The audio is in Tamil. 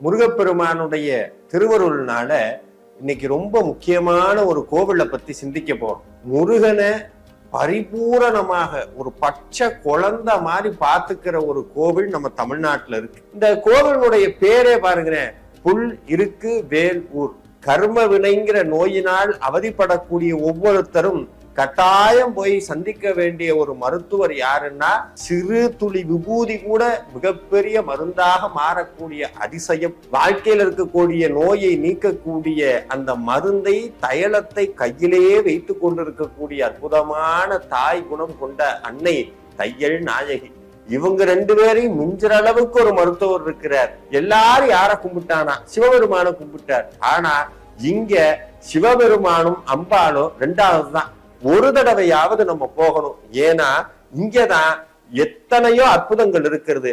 முருகப்பெருமானுடைய திருவருள்னால இன்னைக்கு ரொம்ப முக்கியமான ஒரு கோவிலை பத்தி சிந்திக்க போறோம். முருகனை பரிபூரணமாக ஒரு பச்சை குழந்தை மாதிரி பாத்துக்கிற ஒரு கோவில் நம்ம தமிழ்நாட்டுல இருக்கு. இந்த கோவிலுடைய பேரே பாருங்களேன், புல் இருக்கு வேல் ஊர். கர்ம வினைங்கிற நோயினால் அவதிப்படக்கூடிய ஒவ்வொருத்தரும் கட்டாயம் போய் சந்திக்க வேண்டிய ஒரு மருத்துவர் யாருன்னா, சிறு துளி விபூதி கூட மிகப்பெரிய மருந்தாக மாறக்கூடிய அதிசயம், வாழ்க்கையில் இருக்கக்கூடிய நோயை நீக்கக்கூடிய அந்த மருந்தை தைலத்தை கையிலேயே வைத்துக் கொண்டிருக்கக்கூடிய அற்புதமான தாய் குணம் கொண்ட அன்னை தையல் நாயகி. இவங்க ரெண்டு பேரையும் மிஞ்சுற அளவுக்கு ஒரு மருத்துவர் இருக்கிறார். எல்லாரும் யார கும்பிட்டானா? சிவபெருமான கும்பிட்டார். ஆனா இங்க சிவபெருமானும் அம்பாலும் ரெண்டாவது தான். ஒரு தடவையாவது நம்ம போகணும். ஏன்னா இங்கதான் எத்தனையோ அற்புதங்கள் இருக்கிறது.